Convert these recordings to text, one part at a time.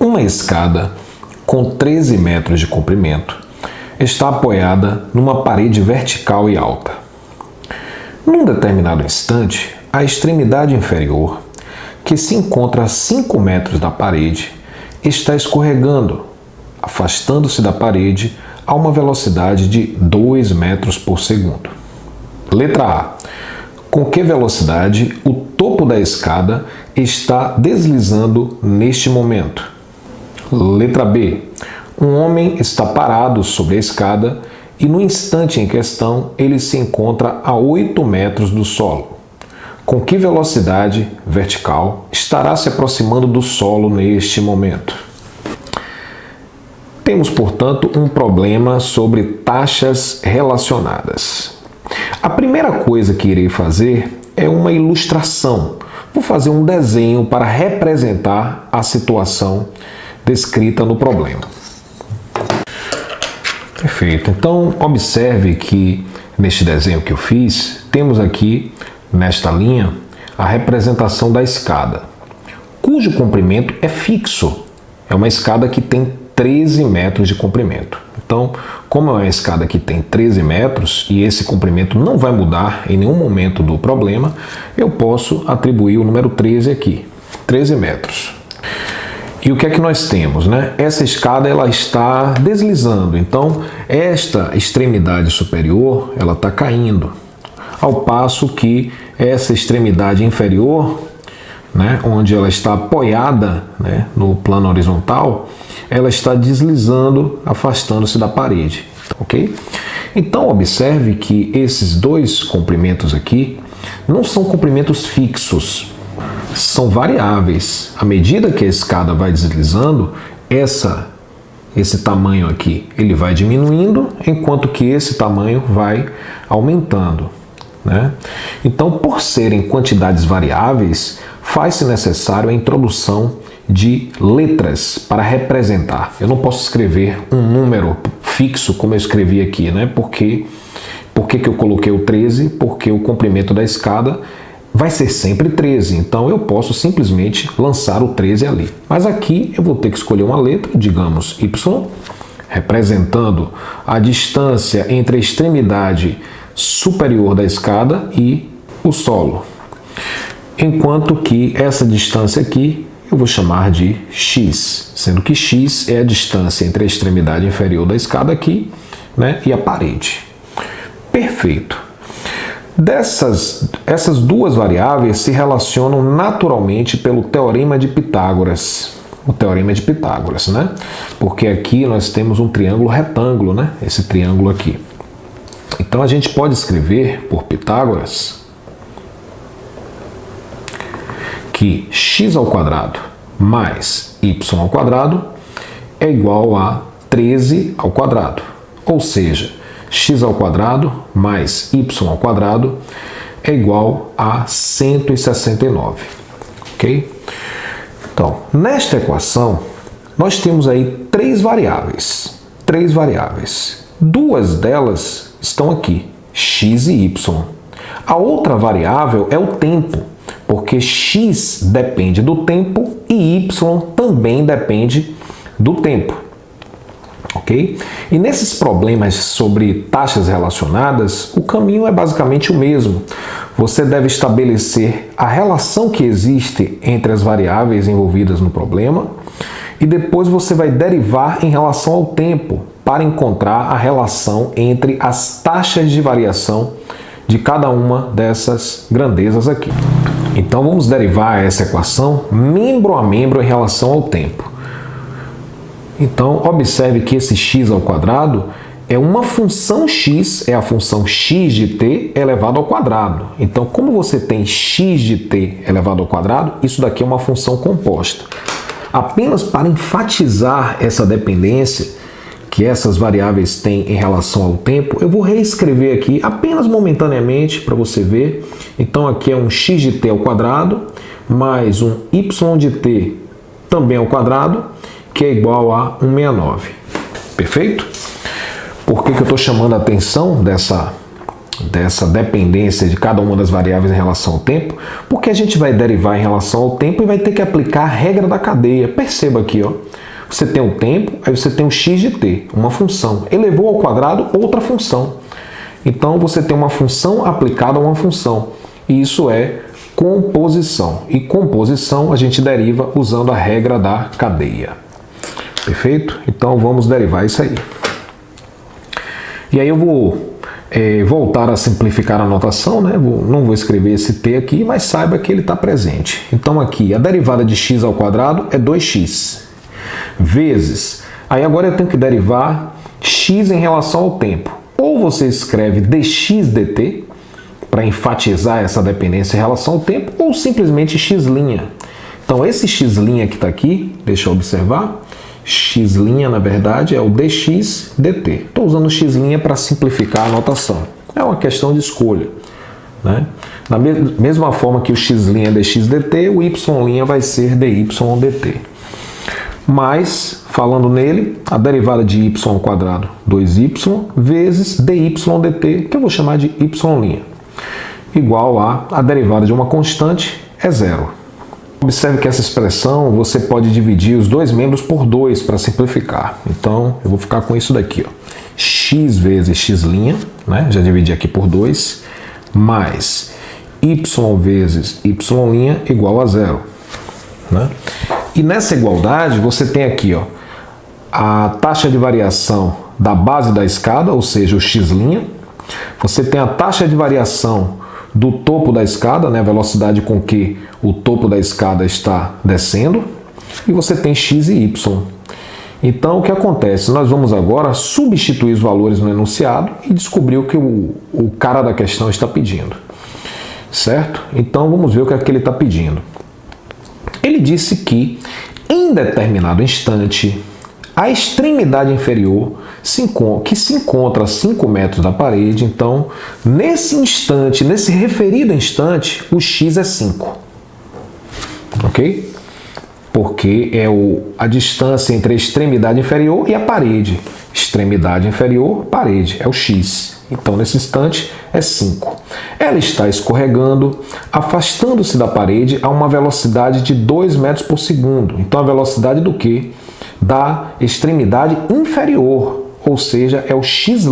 Uma escada com 13 metros de comprimento está apoiada numa parede vertical e alta. Num determinado instante, a extremidade inferior, que se encontra a 5 metros da parede, está escorregando, afastando-se da parede a uma velocidade de 2 metros por segundo. Letra A. Com que velocidade o topo da escada está deslizando neste momento? Letra B. Um homem está parado sobre a escada e no instante em questão ele se encontra a 8 metros do solo. Com que velocidade vertical estará se aproximando do solo neste momento? Temos, portanto, um problema sobre taxas relacionadas. A primeira coisa que irei fazer é uma ilustração. Vou fazer um desenho para representar a situação descrita no problema. Perfeito. Então, observe que neste desenho que eu fiz, temos aqui, nesta linha, a representação da escada, cujo comprimento é fixo. É uma escada que tem 13 metros de comprimento. Então, como é uma escada que tem 13 metros e esse comprimento não vai mudar em nenhum momento do problema, eu posso atribuir o número 13 aqui, 13 metros. E o que é que nós temos, né? Essa escada ela está deslizando, então esta extremidade superior ela está caindo, ao passo que essa extremidade inferior, né, onde ela está apoiada, né, no plano horizontal, ela está deslizando, afastando-se da parede, ok? Então observe que esses dois comprimentos aqui não são comprimentos fixos, são variáveis. À medida que a escada vai deslizando, esse tamanho aqui ele vai diminuindo, enquanto que esse tamanho vai aumentando, né? Então, por serem quantidades variáveis, faz-se necessário a introdução de letras para representar. Eu não posso escrever um número fixo como eu escrevi aqui, né? Por que que eu coloquei o 13? Porque o comprimento da escada vai ser sempre 13, então eu posso simplesmente lançar o 13 ali. Mas aqui eu vou ter que escolher uma letra, digamos Y, representando a distância entre a extremidade superior da escada e o solo. Enquanto que essa distância aqui eu vou chamar de X, sendo que X é a distância entre a extremidade inferior da escada aqui, né, e a parede. Perfeito. Essas duas variáveis se relacionam naturalmente pelo Teorema de Pitágoras. O Teorema de Pitágoras, né? Porque aqui nós temos um triângulo retângulo, né? Esse triângulo aqui. Então a gente pode escrever por Pitágoras que x ao quadrado mais y ao quadrado é igual a 13 ao quadrado. Ou seja, x ao quadrado mais y ao quadrado é igual a 169, ok? Então, nesta equação, nós temos aí três variáveis. Duas delas estão aqui, x e y. A outra variável é o tempo, porque x depende do tempo e y também depende do tempo. Ok? E nesses problemas sobre taxas relacionadas, o caminho é basicamente o mesmo. Você deve estabelecer a relação que existe entre as variáveis envolvidas no problema e depois você vai derivar em relação ao tempo para encontrar a relação entre as taxas de variação de cada uma dessas grandezas aqui. Então vamos derivar essa equação membro a membro em relação ao tempo. Então, observe que esse x ao quadrado é uma função x, é a função x de t elevado ao quadrado. Então, como você tem x de t elevado ao quadrado, isso daqui é uma função composta. Apenas para enfatizar essa dependência que essas variáveis têm em relação ao tempo, eu vou reescrever aqui apenas momentaneamente para você ver. Então, aqui é um x de t ao quadrado mais um y de t também ao quadrado, que é igual a 169. Perfeito? Por que eu estou chamando a atenção dessa dependência de cada uma das variáveis em relação ao tempo, porque a gente vai derivar em relação ao tempo e vai ter que aplicar a regra da cadeia. Perceba aqui, ó. Você tem o tempo, aí você tem o x de t, uma função. Elevou ao quadrado outra função. Então você tem uma função aplicada a uma função. E isso é composição. E composição a gente deriva usando a regra da cadeia. Perfeito? Então vamos derivar isso aí. E aí eu vou voltar a simplificar a notação, né? Não vou escrever esse t aqui, mas saiba que ele está presente. Então aqui a derivada de x ao quadrado é 2x vezes. Aí agora eu tenho que derivar x em relação ao tempo. Ou você escreve dx dt para enfatizar essa dependência em relação ao tempo, ou simplesmente x'. Então esse x' que está aqui, deixa eu observar, x' na verdade é o dx dt. Estou usando x' para simplificar a notação. É uma questão de escolha, né? Da mesma forma que o x' é dx dt, o y' vai ser dy dt. Mas, falando nele, a derivada de y ao quadrado, 2y, vezes dy dt, que eu vou chamar de y', igual a derivada de uma constante, é zero. Observe que essa expressão você pode dividir os dois membros por 2 para simplificar. Então, eu vou ficar com isso daqui, ó. X vezes x', né? Já dividi aqui por 2, mais y vezes y' igual a zero, né? E nessa igualdade você tem aqui, ó, a taxa de variação da base da escada, ou seja, o x'. Você tem a taxa de variação do topo da escada, né, a velocidade com que o topo da escada está descendo, e você tem x e y. Então, o que acontece? Nós vamos agora substituir os valores no enunciado e descobrir o que o cara da questão está pedindo. Certo? Então, vamos ver o que é que ele está pedindo. Ele disse que, em determinado instante, a extremidade inferior que se encontra a 5 metros da parede, então, nesse instante, nesse referido instante, o x é 5. Ok? Porque é a distância entre a extremidade inferior e a parede. Extremidade inferior, parede, é o x. Então, nesse instante, é 5. Ela está escorregando, afastando-se da parede a uma velocidade de 2 metros por segundo. Então, a velocidade do quê? Da extremidade inferior, ou seja, é o x',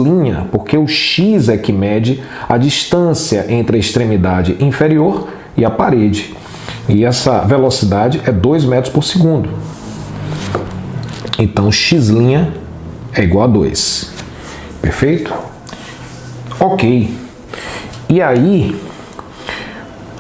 porque o x é que mede a distância entre a extremidade inferior e a parede. E essa velocidade é 2 metros por segundo. Então, x' é igual a 2. Perfeito? Ok. E aí,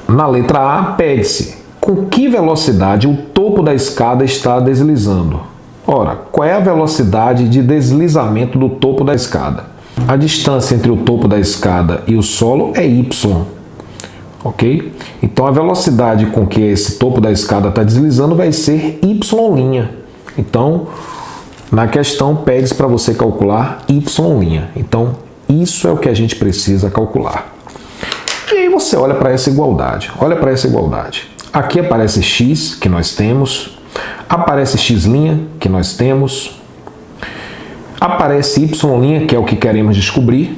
na letra A, pede-se com que velocidade o topo da escada está deslizando. Ora, qual é a velocidade de deslizamento do topo da escada? A distância entre o topo da escada e o solo é y. Ok? Então, a velocidade com que esse topo da escada está deslizando vai ser y'. Então, na questão, pede para você calcular y'. Então, isso é o que a gente precisa calcular. E aí você olha para essa igualdade. Olha para essa igualdade. Aqui aparece x, que nós temos. Aparece x', que nós temos. Aparece y', que é o que queremos descobrir.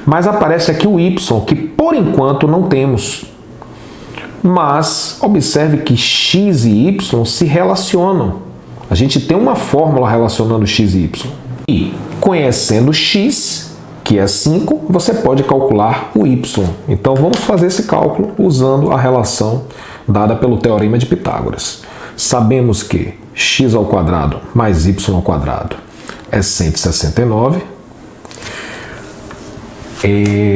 Mas aparece aqui o y, que por enquanto não temos. Mas observe que x e y se relacionam. A gente tem uma fórmula relacionando x e y. E conhecendo x, que é 5, você pode calcular o y. Então vamos fazer esse cálculo usando a relação dada pelo Teorema de Pitágoras. Sabemos que x ao quadrado mais y ao quadrado é 169.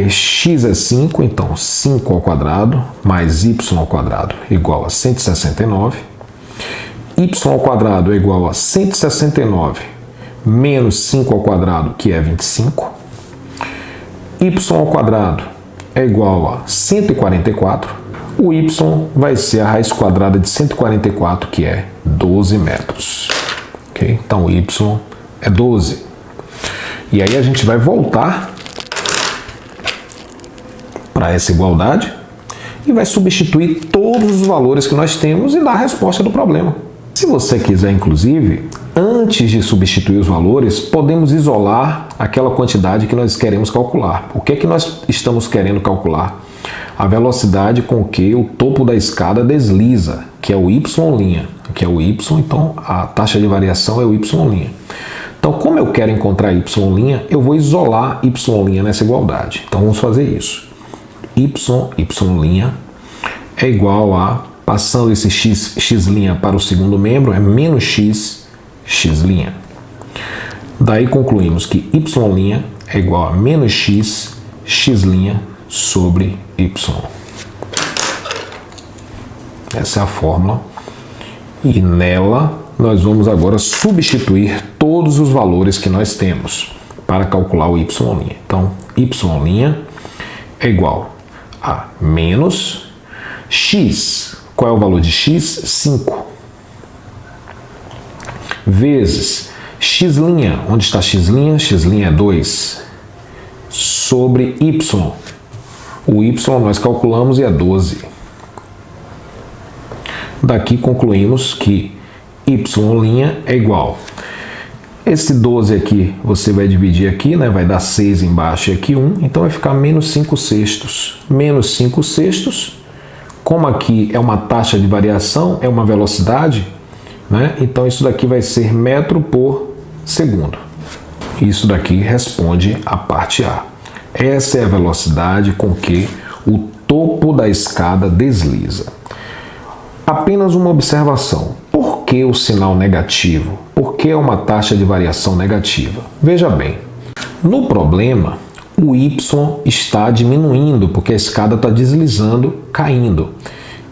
X é 5, então 5 ao quadrado mais y ao quadrado igual a 169. Y ao quadrado é igual a 169 menos 5 ao quadrado, que é 25. Y ao quadrado é igual a 144. O y vai ser a raiz quadrada de 144, que é 12 metros. Okay? Então, o y é 12. E aí a gente vai voltar para essa igualdade e vai substituir todos os valores que nós temos e dar a resposta do problema. Se você quiser, inclusive, antes de substituir os valores, podemos isolar aquela quantidade que nós queremos calcular. O que é que nós estamos querendo calcular? A velocidade com que o topo da escada desliza, que é o y', que é o y, então a taxa de variação é o y'. Então, como eu quero encontrar y', eu vou isolar y' nessa igualdade. Então, vamos fazer isso. y' é igual a, passando esse x' para o segundo membro, é menos x'. Daí concluímos que y' é igual a menos x' sobre y. Essa é a fórmula. E nela nós vamos agora substituir todos os valores que nós temos para calcular o y'. Então, y' é igual a menos x. Qual é o valor de x? 5. Vezes x'. Onde está x'? X' é 2. Sobre y. O y nós calculamos e é 12. Daqui concluímos que y' é igual. Esse 12 aqui, você vai dividir aqui, né? Vai dar 6 embaixo e aqui 1. Então vai ficar menos 5/6. Menos 5/6. Como aqui é uma taxa de variação, é uma velocidade, né? Então isso daqui vai ser metro por segundo. Isso daqui responde a parte A. Essa é a velocidade com que o topo da escada desliza. Apenas uma observação. Por que o sinal negativo? Por que é uma taxa de variação negativa? Veja bem, no problema, o y está diminuindo, porque a escada está deslizando, caindo.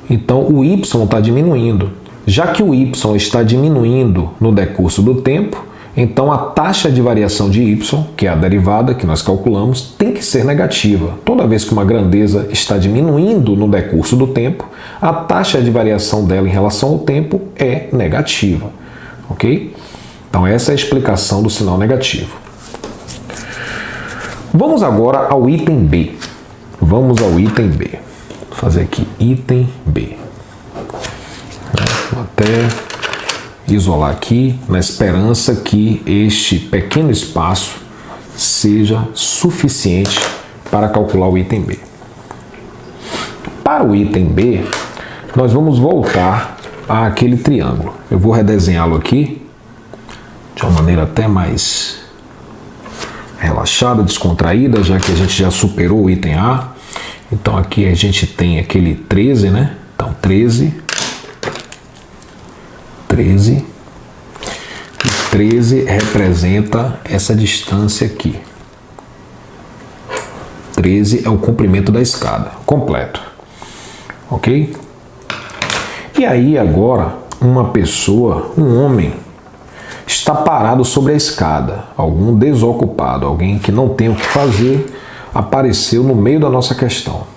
Então, o y está diminuindo. Já que o y está diminuindo no decurso do tempo, então a taxa de variação de y, que é a derivada que nós calculamos, tem que ser negativa. Toda vez que uma grandeza está diminuindo no decurso do tempo, a taxa de variação dela em relação ao tempo é negativa. Ok? Então essa é a explicação do sinal negativo. Vamos agora ao item B. Vamos ao item B. Vou fazer aqui item B. Vou até isolar aqui, na esperança que este pequeno espaço seja suficiente para calcular o item B. Para o item B, nós vamos voltar àquele triângulo. Eu vou redesenhá-lo aqui de uma maneira até mais relaxada, descontraída, já que a gente já superou o item A. Então aqui a gente tem aquele 13, né? Então 13. E 13 representa essa distância aqui. 13 é o comprimento da escada, completo. Ok? E aí agora, uma pessoa, um homem, está parado sobre a escada. Algum desocupado, alguém que não tem o que fazer, apareceu no meio da nossa questão.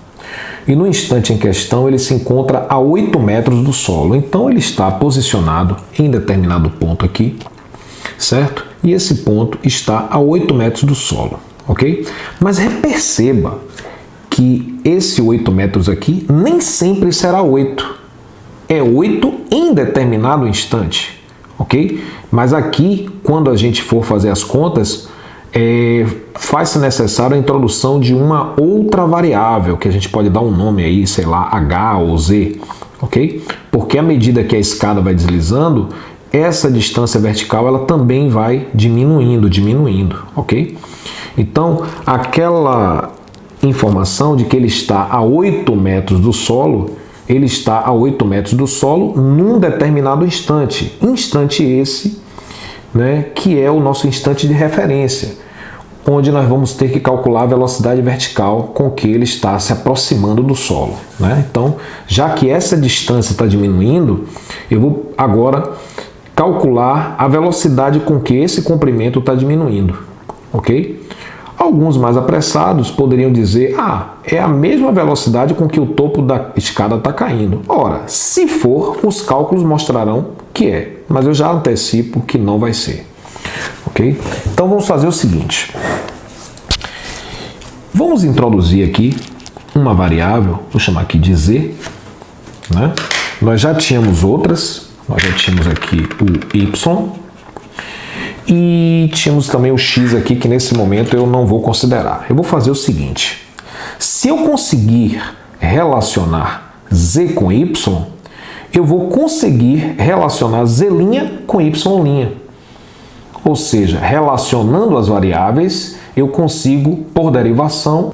E no instante em questão ele se encontra a 8 metros do solo. Então ele está posicionado em determinado ponto aqui, certo? E esse ponto está a 8 metros do solo, ok? Mas perceba que esse 8 metros aqui nem sempre será 8. É 8 em determinado instante, ok? Mas aqui, quando a gente for fazer as contas, faz-se necessário a introdução de uma outra variável, que a gente pode dar um nome aí, sei lá, H ou Z, ok? Porque à medida que a escada vai deslizando, essa distância vertical ela também vai diminuindo, ok? Então, aquela informação de que ele está a 8 metros do solo, ele está a 8 metros do solo num determinado instante. Instante esse, né, que é o nosso instante de referência, onde nós vamos ter que calcular a velocidade vertical com que ele está se aproximando do solo, né? Então, já que essa distância está diminuindo, eu vou agora calcular a velocidade com que esse comprimento está diminuindo, ok? Alguns mais apressados poderiam dizer, é a mesma velocidade com que o topo da escada está caindo. Ora, se for, os cálculos mostrarão que é, mas eu já antecipo que não vai ser. Ok? Então vamos fazer o seguinte. Vamos introduzir aqui uma variável, vou chamar aqui de Z, né? Nós já tínhamos outras, nós já tínhamos aqui o Y, E tínhamos também o x aqui, que nesse momento eu não vou considerar. Eu vou fazer o seguinte: se eu conseguir relacionar z com y, eu vou conseguir relacionar z' com y'. Ou seja, relacionando as variáveis, eu consigo, por derivação,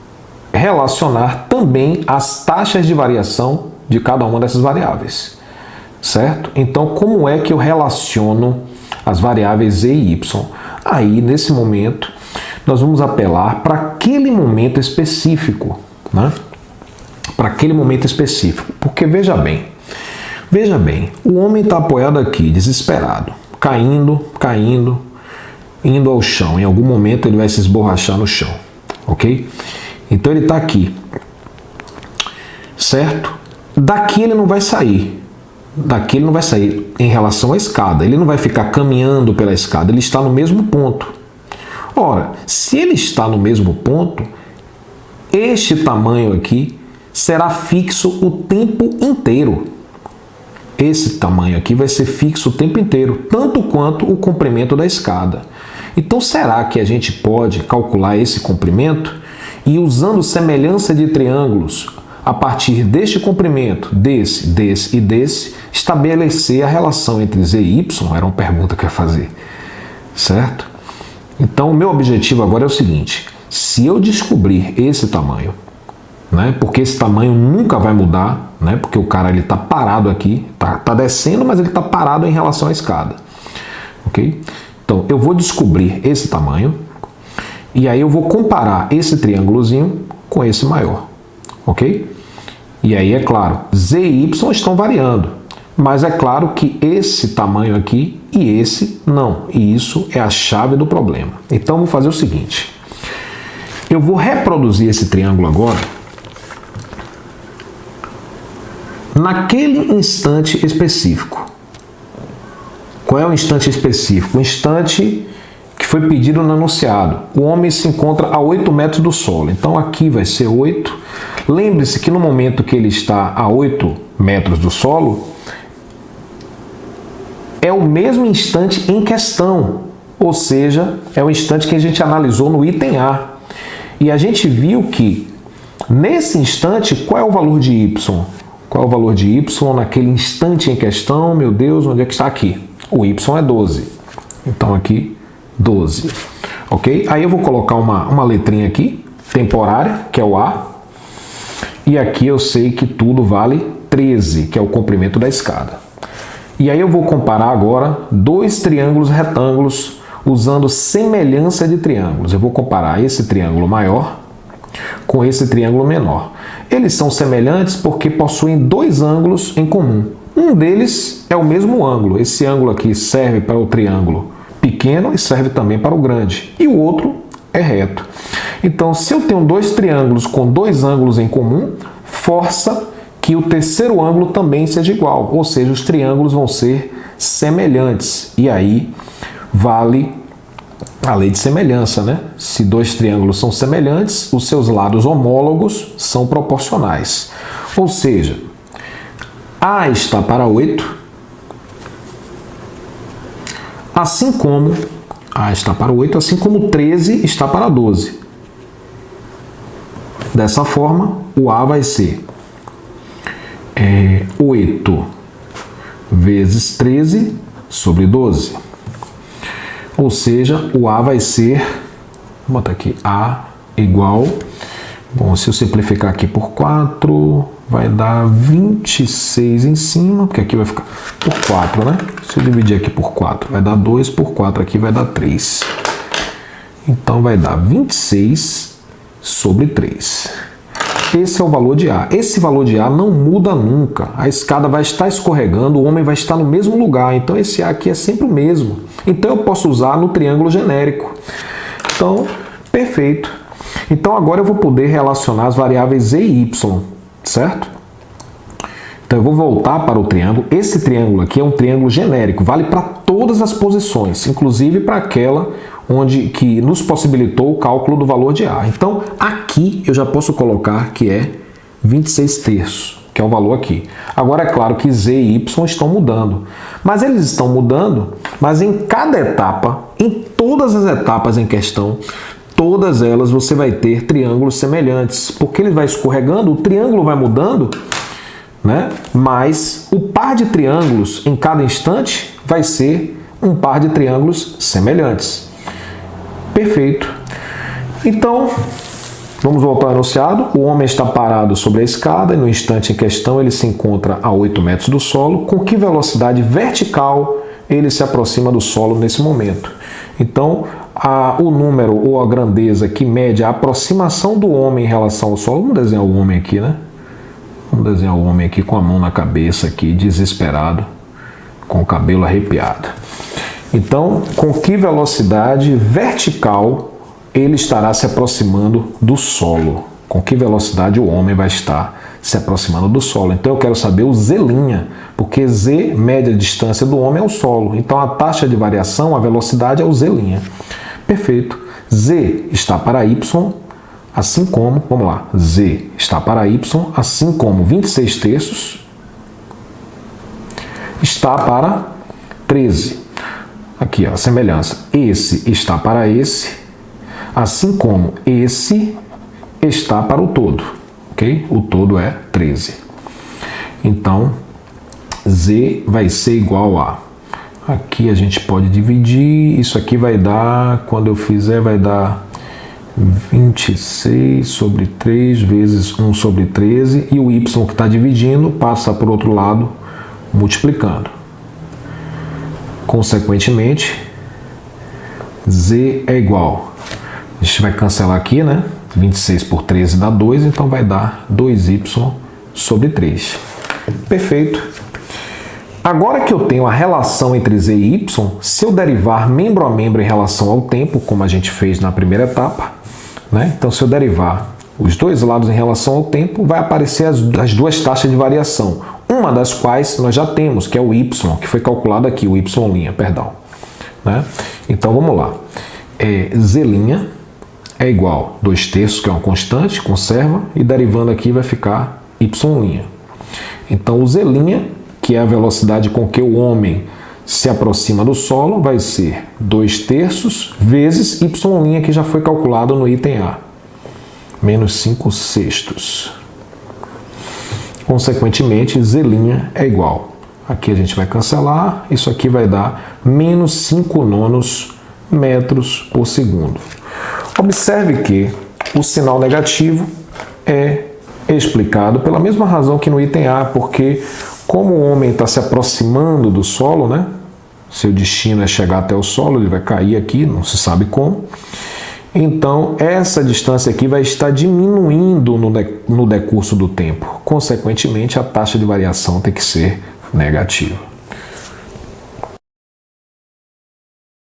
relacionar também as taxas de variação de cada uma dessas variáveis. Certo? Então, como é que eu relaciono as variáveis z e y? Aí, nesse momento, nós vamos apelar para aquele momento específico, né? Para aquele momento específico. Porque, veja bem, o homem está apoiado aqui, desesperado, caindo, indo ao chão. Em algum momento ele vai se esborrachar no chão, ok? Então ele está aqui, certo? Daqui ele não vai sair. Em relação à escada. Ele não vai ficar caminhando pela escada, ele está no mesmo ponto. Ora, se ele está no mesmo ponto, este tamanho aqui será fixo o tempo inteiro. Esse tamanho aqui vai ser fixo o tempo inteiro, tanto quanto o comprimento da escada. Então, será que a gente pode calcular esse comprimento e, usando semelhança de triângulos, a partir deste comprimento, desse e desse, estabelecer a relação entre z e y? Era uma pergunta que eu ia fazer, certo? Então, o meu objetivo agora é o seguinte: se eu descobrir esse tamanho, né, porque esse tamanho nunca vai mudar, né, porque o cara está parado aqui, tá descendo, mas ele está parado em relação à escada, ok? Então, eu vou descobrir esse tamanho e aí eu vou comparar esse triângulozinho com esse maior, ok? E aí, é claro, z e y estão variando, mas é claro que esse tamanho aqui e esse não, e isso é a chave do problema. Então, vou fazer o seguinte: eu vou reproduzir esse triângulo agora naquele instante específico. Qual é o instante específico? O instante que foi pedido no enunciado. O homem se encontra a 8 metros do solo. Então aqui vai ser 8. Lembre-se que no momento que ele está a 8 metros do solo, é o mesmo instante em questão. Ou seja, é o instante que a gente analisou no item A. E a gente viu que, nesse instante, qual é o valor de y? Qual é o valor de y naquele instante em questão? Meu Deus, onde é que está aqui? O y é 12. Então aqui, 12. Ok? Aí eu vou colocar uma letrinha aqui, temporária, que é o A. E aqui eu sei que tudo vale 13, que é o comprimento da escada. E aí eu vou comparar agora dois triângulos retângulos usando semelhança de triângulos. Eu vou comparar esse triângulo maior com esse triângulo menor. Eles são semelhantes porque possuem dois ângulos em comum. Um deles é o mesmo ângulo. Esse ângulo aqui serve para o triângulo pequeno e serve também para o grande. E o outro é reto. Então, se eu tenho dois triângulos com dois ângulos em comum, força que o terceiro ângulo também seja igual. Ou seja, os triângulos vão ser semelhantes. E aí vale a lei de semelhança, né? Se dois triângulos são semelhantes, os seus lados homólogos são proporcionais. Ou seja, A está para 8, assim como A está para 8, assim como 13 está para 12. Dessa forma, o A vai ser 8 vezes 13 sobre 12. Ou seja, o A vai ser, vou botar aqui, A igual, bom, se eu simplificar aqui por 4, vai dar 26 em cima, porque aqui vai ficar por 4, né? Se eu dividir aqui por 4, vai dar 2, por 4 aqui vai dar 3. Então vai dar 26 sobre 3. Esse é o valor de A. Esse valor de A não muda nunca. A escada vai estar escorregando, o homem vai estar no mesmo lugar. Então esse A aqui é sempre o mesmo. Então eu posso usar no triângulo genérico. Então, perfeito. Então agora eu vou poder relacionar as variáveis z e y, certo? Então eu vou voltar para o triângulo. Esse triângulo aqui é um triângulo genérico, vale para todas as posições, inclusive para aquela que nos possibilitou o cálculo do valor de A. Então aqui eu já posso colocar que é 26 terços, que é o valor aqui. Agora é claro que z e y estão mudando, mas eles estão mudando, mas em cada etapa em todas as etapas em questão, todas elas você vai ter triângulos semelhantes, porque ele vai escorregando, o triângulo vai mudando, né? Mas o par de triângulos em cada instante vai ser um par de triângulos semelhantes. Perfeito. Então, vamos voltar ao enunciado. O homem está parado sobre a escada e no instante em questão ele se encontra a 8 metros do solo. Com que velocidade vertical ele se aproxima do solo nesse momento? Então, o número ou a grandeza que mede a aproximação do homem em relação ao solo. Vamos desenhar o homem aqui, né? Vamos desenhar o homem aqui com a mão na cabeça, aqui, desesperado, com o cabelo arrepiado. Então, com que velocidade vertical ele estará se aproximando do solo? Com que velocidade o homem vai estar se aproximando do solo? Então, eu quero saber o Z', porque Z mede a distância do homem ao solo. Então, a taxa de variação, a velocidade é o Z'. Perfeito. Z está para Y, assim como, vamos lá, Z está para Y, assim como 26 terços está para 13. Aqui, ó, a semelhança. Esse está para esse, assim como esse está para o todo. Ok? O todo é 13. Então, Z vai ser igual a... Aqui a gente pode dividir. Isso aqui vai dar, quando eu fizer, vai dar 26 sobre 3 vezes 1 sobre 13. E o Y que está dividindo passa para o outro lado, multiplicando. Consequentemente, Z é igual. A gente vai cancelar aqui, né? 26 por 13 dá 2, então vai dar 2y sobre 3. Perfeito. Agora que eu tenho a relação entre z e y, se eu derivar membro a membro em relação ao tempo, como a gente fez na primeira etapa, né? Então, se eu derivar os dois lados em relação ao tempo, vai aparecer as duas taxas de variação. Uma das quais nós já temos, que é o y, que foi calculado aqui, o y', perdão. Né? Então, vamos lá. Z' é igual a 2 terços, que é uma constante, conserva, e derivando aqui vai ficar y'. Então, o Z', que é a velocidade com que o homem se aproxima do solo, vai ser 2 terços vezes y', que já foi calculado no item A, menos 5 sextos. Consequentemente, Z' é igual. Aqui a gente vai cancelar, isso aqui vai dar menos 5 nonos metros por segundo. Observe que o sinal negativo é explicado pela mesma razão que no item A, porque como o homem está se aproximando do solo, né? Seu destino é chegar até o solo, ele vai cair aqui, não se sabe como. Então, essa distância aqui vai estar diminuindo no decurso do tempo. Consequentemente, a taxa de variação tem que ser negativa.